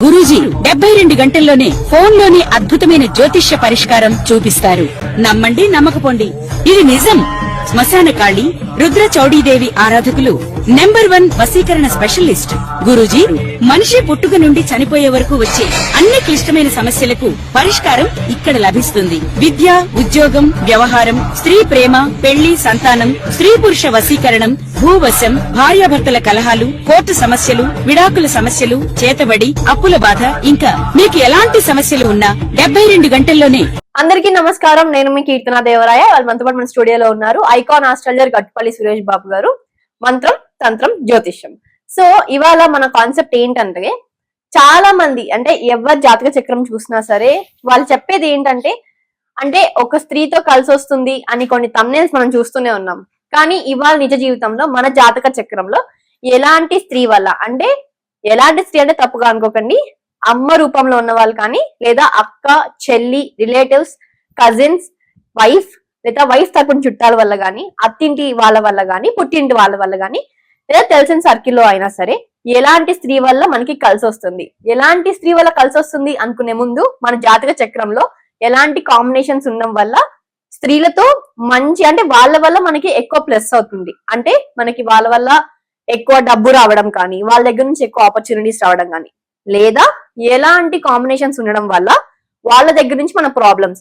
గురూజీ 72 గంటల్లోనే ఫోన్ లోని అద్భుతమైన జ్యోతిష్య పరిష్కారం చూపిస్తారు. నమ్మండి, నమ్మకపోండి, ఇది నిజం. శ్మశాన కాళి రుద్ర చౌడీదేవి ఆరాధకులు నంబర్ 1 వశీకరణ స్పెషలిస్ట్. గురూజీ మనిషి పుట్టుక నుండి చనిపోయే వరకు వచ్చే అన్ని క్లిష్టమైన సమస్యలకు పరిష్కారం ఇక్కడ లభిస్తుంది. విద్య, ఉద్యోగం, వ్యవహారం, స్త్రీ ప్రేమ, పెళ్లి, సంతానం, స్త్రీ పురుష వశీకరణం, భూవశం, భార్యాభర్తల కలహాలు, కోర్టు సమస్యలు, విడాకుల సమస్యలు, చేతబడి, అప్పుల బాధ, ఇంకా మీకు ఎలాంటి సమస్యలు ఉన్నా 72 గంటల్లోనే. అందరికీ నమస్కారం. నేను మీ కీర్తనా దేవరాయ. వాళ్ళు మనతో పాటు మన స్టూడియోలో ఉన్నారు ఐకాన్ ఆస్ట్రాలజర్ గట్టుపల్లి సురేష్ బాబు గారు. మంత్రం, తంత్రం, జ్యోతిష్యం. సో ఇవాళ మన కాన్సెప్ట్ ఏంటంటే, చాలా మంది అంటే ఎవరి జాతక చక్రం చూసినా సరే వాళ్ళు చెప్పేది ఏంటంటే, అంటే ఒక స్త్రీతో కలిసి వస్తుంది అని కొన్ని థంబ్నెయిల్స్ మనం చూస్తూనే ఉన్నాం. కానీ ఇవాళ నిజ జీవితంలో మన జాతక చక్రంలో ఎలాంటి స్త్రీ వల్ల, అంటే ఎలాంటి స్త్రీ అంటే తప్పుగా అనుకోకండి, అమ్మ రూపంలో ఉన్న వాళ్ళు కానీ, లేదా అక్క, చెల్లి, రిలేటివ్స్, కజిన్స్, వైఫ్, లేదా వైఫ్ తరపున చుట్టాల వల్ల గానీ, అత్తింటి వాళ్ళ వల్ల గానీ, పుట్టింటి వాళ్ళ వల్ల గానీ, లేదా తెలిసిన సర్కిల్లో అయినా సరే ఎలాంటి స్త్రీ వల్ల మనకి కలిసి వస్తుంది, ఎలాంటి స్త్రీ వల్ల కలిసి వస్తుంది అనుకునే ముందు మన జాతక చక్రంలో ఎలాంటి కాంబినేషన్స్ ఉండడం వల్ల స్త్రీలతో మంచి, అంటే వాళ్ళ వల్ల మనకి ఎక్కువ ప్లస్ అవుతుంది, అంటే మనకి వాళ్ళ వల్ల ఎక్కువ డబ్బు రావడం కానీ, వాళ్ళ దగ్గర నుంచి ఎక్కువ ఆపర్చునిటీస్ రావడం కానీ, లేదా ఎలాంటి కాంబినేషన్స్ ఉండడం వల్ల వాళ్ళ దగ్గర నుంచి మన ప్రాబ్లమ్స్,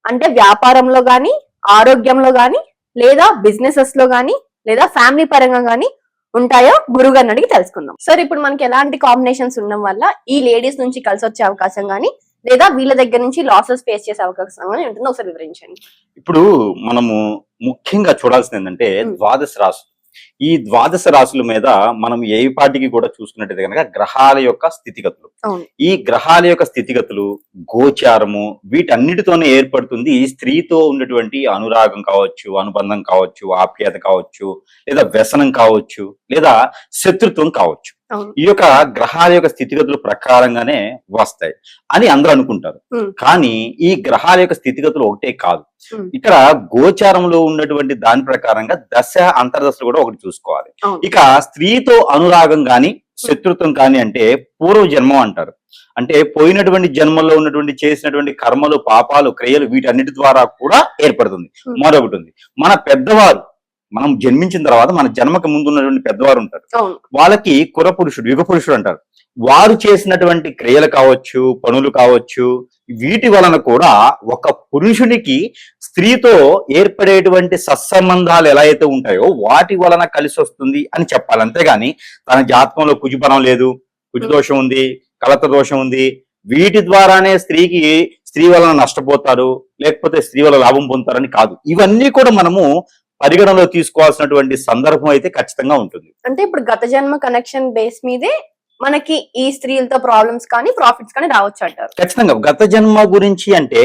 అంటే వ్యాపారంలో గాని, ఆరోగ్యంలో గాని, లేదా బిజినెసెస్ లో గాని, లేదా ఫ్యామిలీ పరంగా గాని ఉంటాయో గురుగారిని అడిగి తెలుసుకుందాం. సార్, ఇప్పుడు మనకి ఎలాంటి కాంబినేషన్స్ ఉండడం వల్ల ఈ లేడీస్ నుంచి కలిసి వచ్చే అవకాశం గానీ, లేదా వీళ్ళ దగ్గర నుంచి లాసెస్ ఫేస్ చేసే అవకాశం గానీ ఉంటుందో ఒకసారి వివరించండి. ఇప్పుడు మనము ముఖ్యంగా చూడాల్సింది ఏంటంటే ద్వాదశ రాశులు. ఈ ద్వాదశ రాశుల మీద మనం ఏ పాటికి కూడా చూసుకున్నట్టయితే కనుక గ్రహాల యొక్క స్థితిగతులు, ఈ గ్రహాల యొక్క స్థితిగతులు, గోచారము, వీటన్నిటితోనే ఏర్పడుతుంది ఈ స్త్రీతో ఉన్నటువంటి అనురాగం కావచ్చు, అనుబంధం కావచ్చు, ఆప్యాయత కావచ్చు, లేదా వ్యసనం కావచ్చు, లేదా శత్రుత్వం కావచ్చు. ఈ యొక్క గ్రహాల యొక్క స్థితిగతుల ప్రకారంగానే వస్తాయి అని అందరూ అనుకుంటారు. కానీ ఈ గ్రహాల యొక్క స్థితిగతులు ఒకటే కాదు, ఇక్కడ గోచారంలో ఉన్నటువంటి దాని ప్రకారంగా దశ అంతర్దశలు కూడా ఒకటి చూసుకోవాలి. ఇక స్త్రీతో అనురాగం గాని, శత్రుత్వం కాని అంటే పూర్వ జన్మం అంటారు. అంటే పోయినటువంటి జన్మల్లో ఉన్నటువంటి చేసినటువంటి కర్మలు, పాపాలు, క్రియలు, వీటన్నిటి ద్వారా కూడా ఏర్పడుతుంది. మరొకటి ఉంది, మన పెద్దవారు, మనం జన్మించిన తర్వాత మన జన్మకు ముందు ఉన్నటువంటి పెద్దవారు ఉంటారు, వాళ్ళకి కుర పురుషుడు, యుగ పురుషుడు అంటారు. వారు చేసినటువంటి క్రియలు కావచ్చు, పనులు కావచ్చు, వీటి వలన కూడా ఒక పురుషునికి స్త్రీతో ఏర్పడేటువంటి సత్సంబంధాలు ఎలా అయితే ఉంటాయో వాటి వలన కలిసి వస్తుంది అని చెప్పాలి. అంతేగాని తన జాతకంలో కుజుబలం లేదు, కుజుదోషం ఉంది, కలత దోషం ఉంది, వీటి ద్వారానే స్త్రీ వలన నష్టపోతారు, లేకపోతే స్త్రీ వల్ల లాభం పొందుతారని కాదు. ఇవన్నీ కూడా మనము పరిగణలో తీసుకోవాల్సినటువంటి సందర్భం అయితే ఖచ్చితంగా ఉంటుంది. అంటే ఇప్పుడు గత జన్మ కనెక్షన్ బేస్ మీదే మనకి ఈ స్త్రీలతో ప్రాబ్లమ్స్ కానీ ప్రాఫిట్స్ కానీ రావచ్చు అంటారు. ఖచ్చితంగా గత జన్మ గురించి అంటే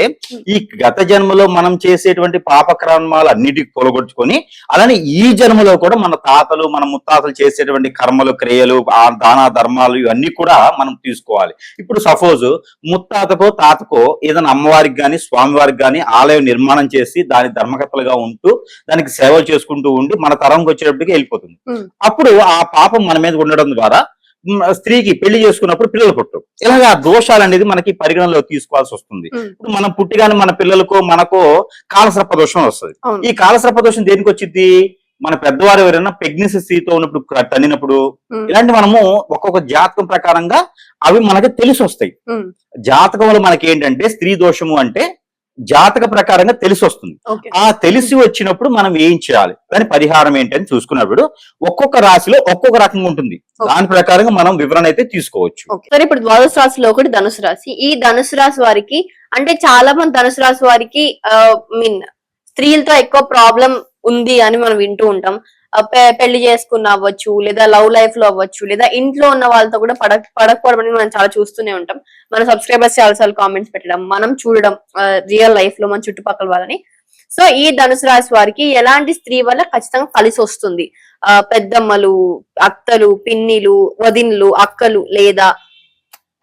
ఈ గత జన్మలో మనం చేసేటువంటి పాపకర్మాలు అన్నిటికి పొలగొట్టుకొని, అలానే ఈ జన్మలో కూడా మన తాతలు, మన ముత్తాతలు చేసేటువంటి కర్మలు, క్రియలు, దాన ధర్మాలు ఇవన్నీ కూడా మనం తీసుకోవాలి. ఇప్పుడు సపోజ్ ముత్తాతకో తాతకో ఏదైనా అమ్మవారికి గాని, స్వామివారికి గాని ఆలయం నిర్మాణం చేసి దాని ధర్మకర్తలుగా ఉంటూ దానికి సేవలు చేసుకుంటూ ఉండి మన తరంకి వచ్చేటప్పటికి వెళ్ళిపోతుంది. అప్పుడు ఆ పాపం మన మీద ఉండడం ద్వారా స్త్రీకి పెళ్లి చేసుకున్నప్పుడు పిల్లలు పుట్టరు. ఇలాగా దోషాలు అనేది మనకి పరిగణనలో తీసుకోవాల్సి వస్తుంది. ఇప్పుడు మనం పుట్టిగానే మన పిల్లలకో మనకో కాలసర్ప దోషం వస్తుంది. ఈ కాలసర్ప దోషం దేనికి వచ్చింది, మన పెద్దవారు ఎవరైనా ప్రెగ్నెన్సీ స్థితితో ఉన్నప్పుడు, తన్నినప్పుడు, ఇలాంటి మనము ఒక్కొక్క జాతకం ప్రకారంగా అవి మనకి తెలిసి వస్తాయి. జాతకంలో మనకి ఏంటంటే స్త్రీ దోషము అంటే జాతక ప్రకారంగా తెలిసి వస్తుంది. ఆ తెలిసి వచ్చినప్పుడు మనం ఏం చేయాలి, దాని పరిహారం ఏంటని చూసుకున్నప్పుడు ఒక్కొక్క రాశిలో ఒక్కొక్క రకంగా ఉంటుంది. దాని ప్రకారంగా మనం వివరణ అయితే తీసుకోవచ్చు. సరే, ఇప్పుడు ద్వాదశ రాశిలో ఒకటి ధనుసు రాశి. ఈ ధనుసు రాశి వారికి, అంటే చాలా మంది ధనుసు రాశి వారికి స్త్రీలతో ఎక్కువ ప్రాబ్లం ఉంది అని మనం వింటూ ఉంటాం. పెళ్లి చేసుకున్న అవ్వచ్చు, లేదా లవ్ లైఫ్ లో అవ్వచ్చు, లేదా ఇంట్లో ఉన్న వాళ్ళతో కూడా పడకపోవడం అని మనం చాలా చూస్తూనే ఉంటాం. మన సబ్స్క్రైబర్స్ చాలాసార్లు కామెంట్స్ పెట్టడం, మనం చూడడం రియల్ లైఫ్ లో మన చుట్టుపక్కల వాళ్ళని. సో ఈ ధనుసు రాశి వారికి ఎలాంటి స్త్రీ వల్ల ఖచ్చితంగా కలిసి వస్తుంది? పెద్దమ్మలు, అత్తలు, పిన్నిలు, వదిన్లు, అక్కలు, లేదా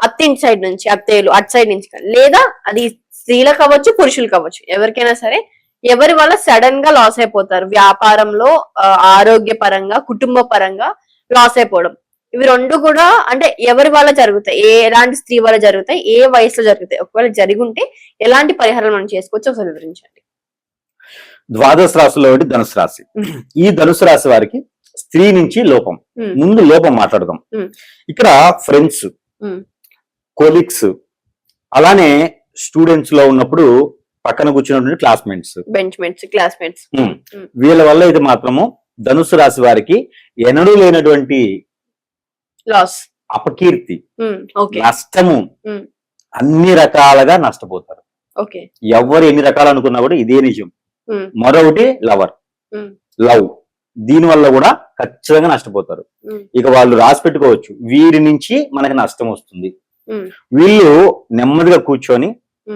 అత్తింటి సైడ్ నుంచి అత్తయ్యలు, అటు సైడ్ నుంచి, లేదా అది స్త్రీలకు అవ్వచ్చు, పురుషులకు అవ్వచ్చు, ఎవరికైనా సరే ఎవరి వల్ల సడన్ గా లాస్ అయిపోతారు. వ్యాపారంలో, ఆరోగ్య పరంగా, కుటుంబ పరంగా లాస్ అయిపోవడం, ఇవి రెండు కూడా అంటే ఎవరి వల్ల జరుగుతాయి, ఎలాంటి స్త్రీ వల్ల జరుగుతాయి, ఏ వయసులో జరుగుతాయి, ఒకవేళ జరిగి ఉంటే ఎలాంటి పరిహారం మనం చేసుకోవచ్చు ఒకసారి వివరించండి. ద్వాదశ రాశిలో ఒకటి ధనుసు రాశి. ఈ ధనుసు రాశి వారికి స్త్రీ నుంచి లోపం. ముందు లోపం మాట్లాడదాం. ఇక్కడ ఫ్రెండ్స్, కొలీగ్స్, అలానే స్టూడెంట్స్ లో ఉన్నప్పుడు పక్కన కూర్చున్నటువంటి క్లాస్మేట్స్, బెంచ్మేట్స్, క్లాస్మేట్స్, వీళ్ళ వల్ల అయితే మాత్రము ధనుసు రాశి వారికి ఎన్నడూ లేనటువంటి లాస్, అపకీర్తి, ఓకే, నష్టము, అన్ని రకాలుగా నష్టపోతారు. ఓకే, ఎవరు ఎన్ని రకాలు అనుకున్నా కూడా ఇదే నిజం. మరొకటి లవ్, దీని వల్ల కూడా ఖచ్చితంగా నష్టపోతారు. ఇక వాళ్ళు రాసి పెట్టుకోవచ్చు, వీరి నుంచి మనకి నష్టం వస్తుంది. వీళ్ళు నెమ్మదిగా కూర్చొని,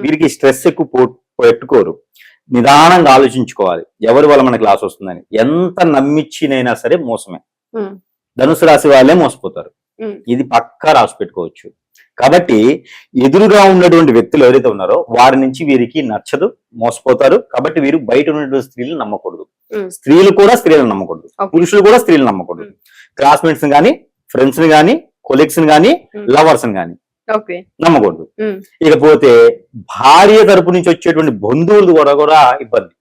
వీరికి స్ట్రెస్ ఎక్కువ పెట్టుకోరు, నిదానంగా ఆలోచించుకోవాలి ఎవరి వల్ల మనకి లాస్ వస్తుందని. ఎంత నమ్మిచ్చినైనా సరే మోసమే. ధనుసు రాశి వాళ్ళే మోసపోతారు. ఇది పక్కా రాసి పెట్టుకోవచ్చు. కాబట్టి ఎదురుగా ఉన్నటువంటి వ్యక్తులు ఎవరైతే ఉన్నారో వారి నుంచి వీరికి నచ్చదు, మోసపోతారు. కాబట్టి వీరు బయట ఉన్నటువంటి స్త్రీలు నమ్మకూడదు. స్త్రీలు కూడా స్త్రీలను నమ్మకూడదు, పురుషులు కూడా స్త్రీలు నమ్మకూడదు. క్లాస్మేట్స్ గానీ, ఫ్రెండ్స్ ని గానీ, కొలీగ్స్ ని గానీ, లవర్స్ ని గానీ నమ్మకూడదు. ఇకపోతే భార్య తరపు నుంచి వచ్చేటువంటి బంధువులు కూడా ఇబ్బంది.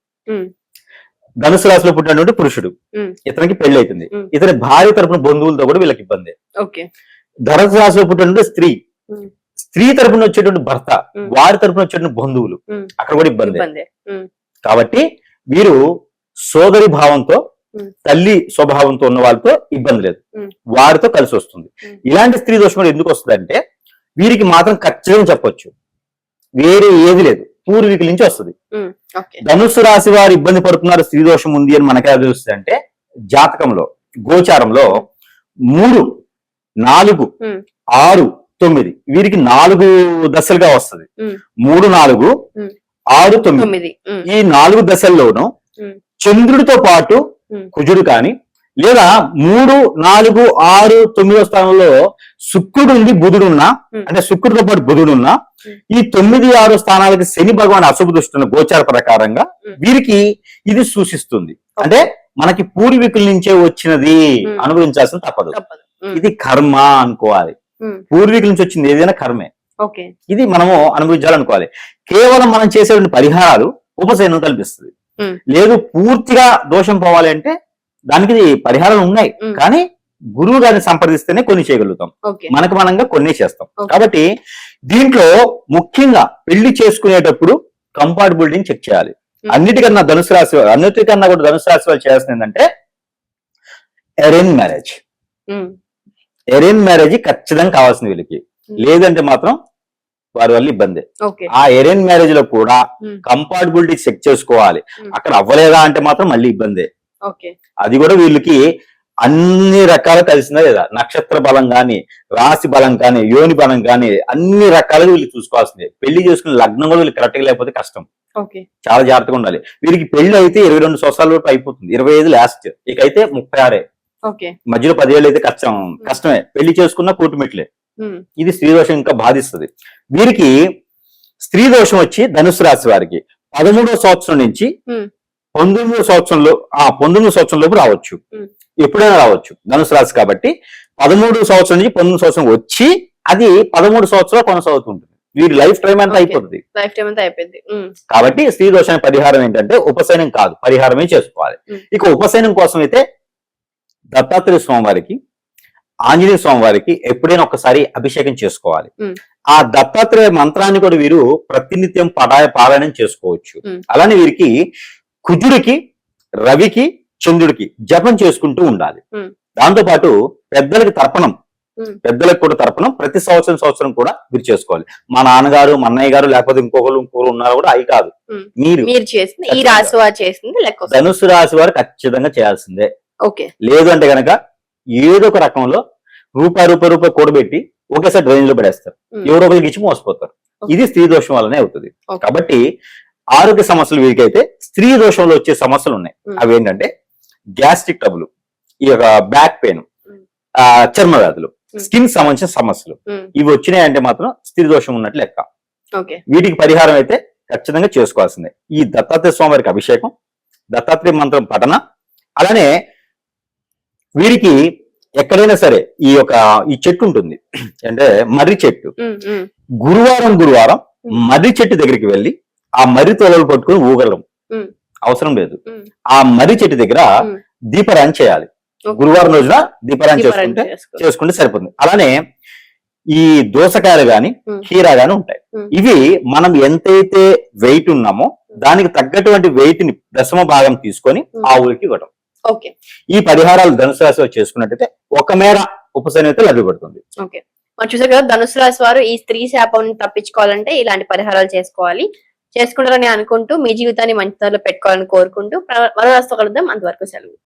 ధనుసు రాశిలో పుట్టినటువంటి పురుషుడు, ఇతనికి పెళ్లి అవుతుంది, ఇతని భార్య తరపున బంధువులతో కూడా వీళ్ళకి ఇబ్బంది. ధనుసు రాశిలో పుట్టినటువంటి స్త్రీ తరపున వచ్చేటువంటి భర్త, వారి తరపున వచ్చేటువంటి బంధువులు, అక్కడ కూడా ఇబ్బంది. కాబట్టి వీరు సోదరి భావంతో, తల్లి స్వభావంతో ఉన్న వాళ్ళతో ఇబ్బంది లేదు, వారితో కలిసి వస్తుంది. ఇలాంటి స్త్రీ దోషం ఎందుకు వస్తుంది అంటే వీరికి మాత్రం ఖచ్చితంగా చెప్పొచ్చు, వేరే ఏది లేదు, పూర్వీకుల నుంచి వస్తుంది. ధనుస్సు రాశి వారు ఇబ్బంది పడుతున్నారు, స్త్రీ దోషం ఉంది అని మనకి ఎలా తెలుస్తుంది అంటే జాతకంలో, గోచారంలో 3, 4, 6, 9 వీరికి 4 దశలుగా వస్తుంది. 3, 4, 6, 9 ఈ 4 దశల్లోనూ చంద్రుడితో పాటు కుజుడు కానీ, లేదా 3, 4, 6, 9 స్థానంలో శుక్రుడు ఉంది, బుధుడు ఉన్నా, అంటే శుక్రుడితో పాటు బుధుడు ఉన్నా, ఈ 9, 6 స్థానాలకి శని భగవాన్ అశుభ దృష్టిన గోచార ప్రకారంగా వీరికి ఇది సూచిస్తుంది. అంటే మనకి పూర్వీకుల నుంచే వచ్చినది, అనుభవించాల్సిన తప్పదు. ఇది కర్మ అనుకోవాలి. పూర్వీకుల నుంచి వచ్చింది ఏదైనా కర్మే, ఇది మనము అనుభవించాలనుకోవాలి. కేవలం మనం చేసేటువంటి పరిహారాలు ఉపశమనం కల్పిస్తుంది. లేదు పూర్తిగా దోషం పోవాలి అంటే దానికి పరిహారాలు ఉన్నాయి, కానీ గురువు గారిని సంప్రదిస్తేనే కొన్ని చేయగలుగుతాం, మనకు మనంగా కొన్ని చేస్తాం. కాబట్టి దీంట్లో ముఖ్యంగా పెళ్లి చేసుకునేటప్పుడు కంపాటబిలిటీని చెక్ చేయాలి. అన్నిటికన్నా ధనుసు రాశి కూడా ధనుసు రాశి వాళ్ళు చేయాల్సింది ఏంటంటే అరేంజ్ మ్యారేజ్. అరేంజ్ మ్యారేజ్ ఖచ్చితంగా కావాల్సింది వీళ్ళకి, లేదంటే మాత్రం వారి వల్ల ఇబ్బంది. ఆ అరేంజ్ మ్యారేజ్ లో కూడా కంపాటబిలిటీ చెక్ చేసుకోవాలి. అక్కడ అవ్వలేదా అంటే మాత్రం మళ్ళీ ఇబ్బందే. అది కూడా వీళ్ళకి అన్ని రకాలు కలిసిందా లేదా, నక్షత్ర బలం కానీ, రాశి బలం కానీ, యోని బలం కానీ, అన్ని రకాలుగా వీళ్ళు చూసుకోవాల్సిందే. పెళ్లి చేసుకునే లగ్నం కూడా వీళ్ళు కరెక్ట్ గా లేకపోతే కష్టం, చాలా జాగ్రత్తగా ఉండాలి. వీరికి పెళ్లి అయితే 22 సంవత్సరాల వరకు అయిపోతుంది, 25 లాస్ట్, ఇకైతే 36, మధ్యలో 10 ఏళ్ళు అయితే కష్టమే. పెళ్లి చేసుకున్న కూటుమెట్లే. ఇది స్త్రీ దోషం ఇంకా బాధిస్తుంది. వీరికి స్త్రీ దోషం వచ్చి ధనుసు రాశి వారికి 13వ సంవత్సరం నుంచి 19వ సంవత్సరంలో 19వ సంవత్సరం లోపు రావచ్చు, ఎప్పుడైనా రావచ్చు. ధనుసు రాశి కాబట్టి 13వ సంవత్సరం నుంచి 19వ సంవత్సరం వచ్చి అది 13 సంవత్సరాలు కొనసాగుతుంటుంది. వీరి లైఫ్ టైం అంతా అయిపోతుంది. కాబట్టి స్త్రీ దోషానికి పరిహారం ఏంటంటే ఉపశయనం కాదు, పరిహారమే చేసుకోవాలి. ఇక ఉపశయనం కోసం అయితే దత్తాత్రేయ స్వామి వారికి, ఆంజనేయ స్వామి వారికి ఎప్పుడైనా ఒకసారి అభిషేకం చేసుకోవాలి. ఆ దత్తాత్రేయ మంత్రాన్ని కూడా వీరు ప్రతినిత్యం పారాయణం చేసుకోవచ్చు. అలానే వీరికి కుజుడికి, రవికి, చంద్రుడికి జపం చేసుకుంటూ ఉండాలి. దాంతో పాటు పెద్దలకి తర్పణం, పెద్దలకు కూడా తర్పణం ప్రతి సంవత్సరం కూడా మీరు చేసుకోవాలి. మా నాన్నగారు, మా అన్నయ్య గారు, లేకపోతే ఇంకొకరు ఉన్నారు కూడా అవి కాదు, మీరు ధనుసు రాశి వారు ఖచ్చితంగా చేయాల్సిందే. లేదు అంటే గనక ఏదో ఒక రకంలో రూపాయి కూడబెట్టి ఒకేసారి డ్రైన్ లో పడేస్తారు, ఎవరో ఒకరికి ఇచ్చి మోసపోతారు. ఇది స్త్రీ దోషం వల్లనే అవుతుంది. కాబట్టి ఆరోగ్య సమస్యలు వీరికైతే స్త్రీ దోషంలో వచ్చే సమస్యలు ఉన్నాయి. అవి ఏంటంటే గ్యాస్ట్రిక్ ట్రబుల్, ఈ యొక్క బ్యాక్ పెయిన్, చర్మ వ్యాధులు, స్కిన్ సంబంధించిన సమస్యలు, ఇవి వచ్చినాయంటే మాత్రం స్త్రీ దోషం ఉన్నట్లు లెక్క. వీటికి పరిహారం అయితే ఖచ్చితంగా చేసుకోవాల్సిందే. ఈ దత్తాత్రేయ స్వామి వారికి అభిషేకం, దత్తాత్రేయ మంత్రం పఠన, అలానే వీరికి ఎక్కడైనా సరే ఈ చెట్టు ఉంటుంది అంటే మర్రి చెట్టు. ఉమ్, ఉమ్, గురువారం మర్రి చెట్టు దగ్గరికి వెళ్ళి ఆ మర్రి తోలలు పట్టుకుని ఊగలం ఉమ్, అవసరం లేదు. ఉమ్. ఆ మర్రి చెట్టు దగ్గర ఉమ్. దీపారాయణ చేయాలి. ఓకే. గురువారం రోజున దీపారాయణ దీపారాయణ చేసుకుంటే చేసుకో. సరిపోతుంది. అలానే ఈ దోసకాయలు గాని ఉమ్. కీరా గాని ఉంటాయి. ఉమ్. ఇవి మనం ఎంతైతే వెయిట్ ఉన్నామో దానికి తగ్గటువంటి వెయిట్ ని దశమ భాగం తీసుకొని ఉమ్. ఆవులకి ఇవ్వడం. ఓకే ఈ పరిహారాలు ధనుసు రాశిలో చేసుకున్నట్టయితే ఒక మేర ఉపశమనం లభ్యపడుతుంది. ఓకే మనం చూసారు కదా, ధనుసు రాశి వారు ఈ స్త్రీ శాపం తప్పించుకోవాలంటే ఇలాంటి పరిహారాలు చేసుకోవాలి. చేసుకుంటారని అనుకుంటూ మీ జీవితాన్ని మంచి దారిలో పెట్టుకోవాలని కోరుకుంటూ మరో రాశితో కలుద్దాం. అంతవరకు సెలవు.